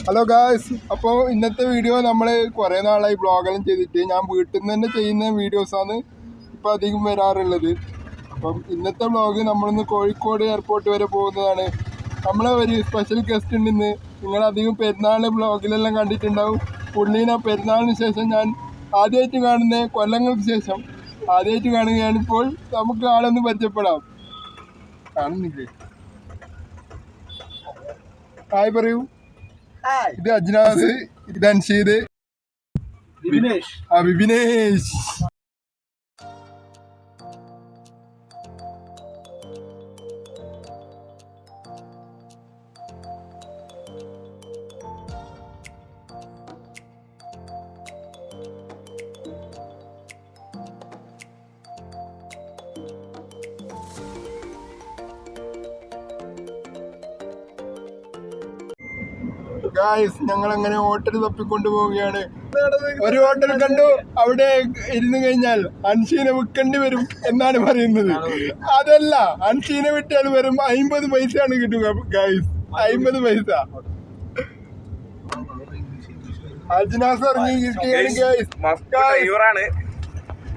Hello guys, അപ്പോൾ ഇന്നത്തെ video നമ്മൾ കുറേ നാളായി ബ്ലോഗെല്ലാം ചെയ്തിട്ട് ഞാൻ വീട്ടിൽ നിന്ന് തന്നെ ചെയ്യുന്ന വീഡിയോസാണ് ഇപ്പോൾ അധികം വരാറുള്ളത്. അപ്പം ഇന്നത്തെ ബ്ലോഗ് നമ്മളിന്ന് കോഴിക്കോട് എയർപോർട്ട് വരെ പോകുന്നതാണ്. നമ്മളെ ഒരു സ്പെഷ്യൽ ഗസ്റ്റ് ഉണ്ടെന്ന് നിങ്ങളധികം പെരുന്നാൾ ബ്ലോഗിലെല്ലാം കണ്ടിട്ടുണ്ടാവും. പുള്ളീനെ പെരുന്നാളിന് ശേഷം ഞാൻ ആദ്യമായിട്ട് കാണുന്ന കൊല്ലങ്ങൾക്ക് ശേഷം ആദ്യമായിട്ട് കാണുകയാണിപ്പോൾ. നമുക്ക് ആളൊന്ന് പരിചയപ്പെടാം. കാണുന്നില്ലേ? ഹായ് പറയൂ. ഇത് അജ്നാസ്, ഇത് അൻഷീദ്, വിപിനേഷ്. ഗായ്സ്, ഞങ്ങൾ അങ്ങനെ ഹോട്ടൽ തപ്പിക്കൊണ്ടു പോവുകയാണ്. ഒരു ഹോട്ടൽ കണ്ടു, അവിടെ ഇരുന്ന് കഴിഞ്ഞാൽ അൻഷീനെ വിൽക്കേണ്ടി വരും എന്നാണ് പറയുന്നത്. അതല്ല, അൻഷീനെ വിട്ടാൽ വെറും 50 പൈസയാണ് കിട്ടുക ഗായ്സ്, 50 പൈസ. അജ്നാസ് ഇറങ്ങിയിരിക്കുകയാണ് ഗായ്സ്.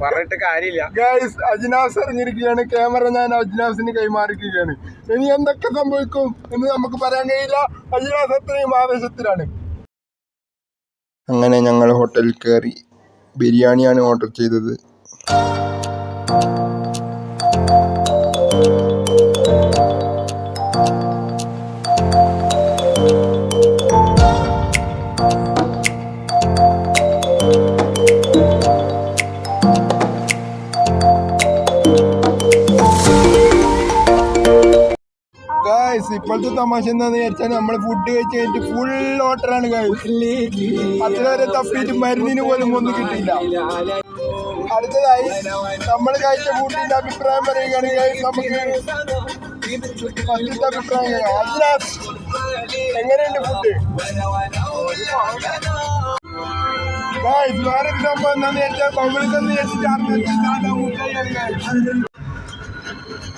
പറഞ്ഞിട്ട് കാര്യമില്ല ഗായ്സ്, അജ്നാസ് ഇറങ്ങിയിരിക്കുകയാണ്. ക്യാമറ ഞാൻ അജ്നാസിന് കൈമാറിക്കുകയാണ്. ഇനി എന്തൊക്കെ സംഭവിക്കും എന്ന് നമുക്ക് പറയാൻ കഴിയില്ല. അജ്നാസ് അത്രയും ആവേശത്തിലാണ്. അങ്ങനെ ഞങ്ങൾ ഹോട്ടലിൽ കയറി. ബിരിയാണിയാണ് ഓർഡർ ചെയ്തത്. ഇപ്പോഴത്തെ തമാശ എന്താന്ന് വിചാരിച്ചാൽ നമ്മൾ ഫുഡ് കഴിച്ച് കഴിഞ്ഞിട്ട് ഫുൾ ഓട്ടറാണ് ഗായ്സ്. അത്ര വരെ തപ്പിയിട്ട് മരുന്നിന് പോലും ഒന്നും കിട്ടിയില്ല. അടുത്തതായി നമ്മൾ കഴിച്ച ഫുഡിന്റെ അഭിപ്രായം പറയുകയാണ് ഗായ്സ്. നമുക്ക് അഭിപ്രായം എങ്ങനെയുണ്ട് ഫുഡ് ഗായ്സ്? വേറെ സംഭവം എന്താന്ന് വെച്ചാൽ ബബിൾസെന്ന് വെച്ചിട്ട്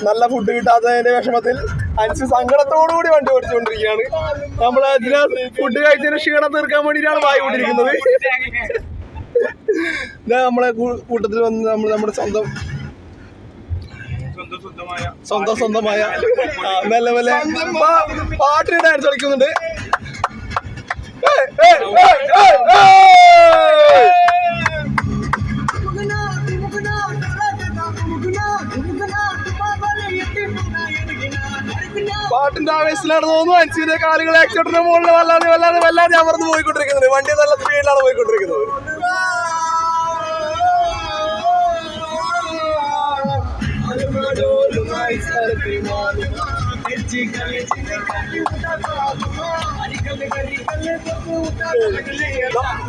നല്ല ഫുഡ് കിട്ടാത്തതിന്റെ വിഷമത്തിൽ അൻസ് സങ്കടത്തോടുകൂടി വണ്ടി ഓടിച്ചുകൊണ്ടിരിക്കുകയാണ്. നമ്മൾ അതിന് ഫുഡ് കഴിച്ചതിന് ക്ഷീണം തീർക്കാൻ വേണ്ടിയിട്ടാണ് വായി കൊണ്ടിരിക്കുന്നത്. നമ്മളെ കൂട്ടത്തിൽ വന്ന് നമ്മുടെ സ്വന്തമായ നല്ല നല്ല പാട്ടിന് ഡാൻസ് കളിക്കുന്നുണ്ട്. പാട്ടിന്റെ ആവേശത്തിലാണ് തോന്നുന്നു. അൻസിന്റെ കാലുകൾ ആക്സിഡന്റിന്റെ മുകളിൽ വല്ലാതെ അമർന്ന് പോയിക്കൊണ്ടിരിക്കുന്നത്. വണ്ടി നല്ല സ്പീഡിലാണ് പോയിക്കൊണ്ടിരിക്കുന്നത്.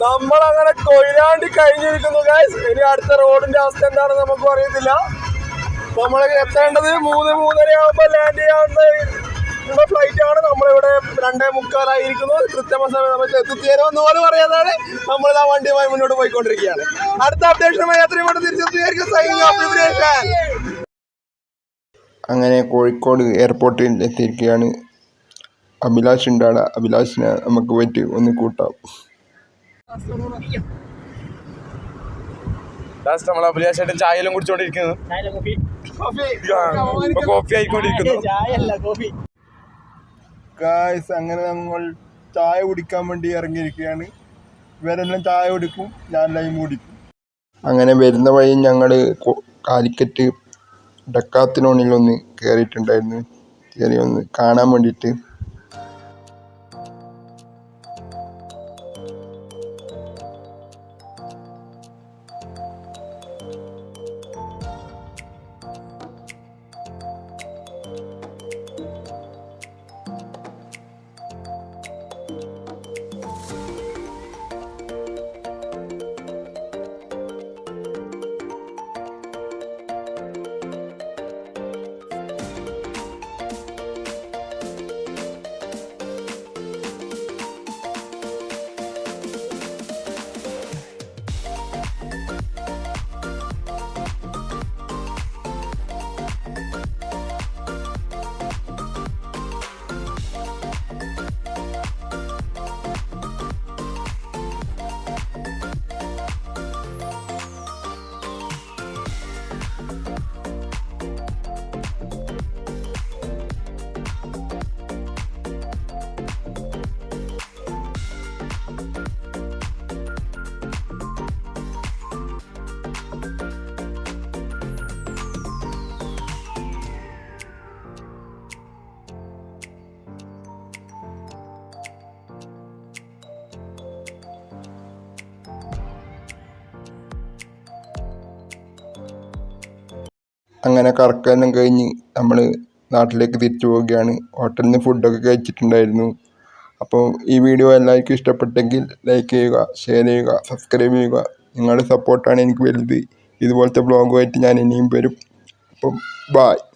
നമ്മളങ്ങനെ കൊയിലാണ്ടി കഴിഞ്ഞിരിക്കുന്നു ഗൈസ്. ഇനി അടുത്ത റോഡിന്റെ അവസ്ഥ എന്താണെന്ന് നമുക്ക് അറിയത്തില്ല. നമ്മൾ എത്തേണ്ടത് 3-3:30 ആകുമ്പോൾ ലാൻഡ് ചെയ്യാവുന്ന ഫ്ലൈറ്റ് ആണ്. നമ്മളിവിടെ 2:45 കൃത്യമായ സമയത്ത് എത്തിച്ചേരുമെന്ന് പോലും പറയാതാണ് നമ്മൾ ആ വണ്ടിയുമായി മുന്നോട്ട് പോയിക്കൊണ്ടിരിക്കുകയാണ്. അടുത്ത അപ്ഡേഷനുമായി എത്രയും പെട്ടെന്ന് തിരിച്ചെത്തിയായിരിക്കും. അങ്ങനെ കോഴിക്കോട് എയർപോർട്ടിൽ എത്തിയിരിക്കുകയാണ്. അഭിലാഷ് ഉണ്ടാണ്. അഭിലാഷിനെ നമുക്ക് പറ്റി ഒന്ന് കൂട്ടാം. നമ്മൾ അഭിലാഷായിട്ട് ചായയെല്ലാം കുടിച്ചോണ്ടിരിക്കുന്നു. Coffee ആയിക്കൊണ്ടിരിക്കുന്നു guys. അങ്ങനെ നമ്മൾ ചായ കുടിക്കാൻ വേണ്ടി ഇറങ്ങിയിരിക്കുകയാണ്. ഇവരെല്ലാം ചായ കുടിക്കും, ഞാൻ ലൈം കുടിക്കും. അങ്ങനെ വരുന്ന വഴി ഞങ്ങൾ കാലിക്കറ്റ് ഡക്കാത്തലോണിൽ ഒന്ന് കയറിയിട്ടുണ്ടായിരുന്നു. കയറി ഒന്ന് കാണാൻ വേണ്ടിയിട്ട്. അങ്ങനെ കറക്കാനും കഴിഞ്ഞ് നമ്മൾ നാട്ടിലേക്ക് തിരിച്ചു പോവുകയാണ്. ഹോട്ടലിൽ നിന്ന് ഫുഡൊക്കെ കഴിച്ചിട്ടുണ്ടായിരുന്നു. അപ്പോൾ ഈ വീഡിയോ എല്ലാവർക്കും ഇഷ്ടപ്പെട്ടെങ്കിൽ ലൈക്ക് ചെയ്യുക, ഷെയർ ചെയ്യുക, സബ്സ്ക്രൈബ് ചെയ്യുക. നിങ്ങളുടെ സപ്പോർട്ടാണ് എനിക്ക് വലുത്. ഇതുപോലത്തെ വ്ളോഗുമായിട്ട് ഞാൻ ഇനിയും വരും. അപ്പം ബായ്.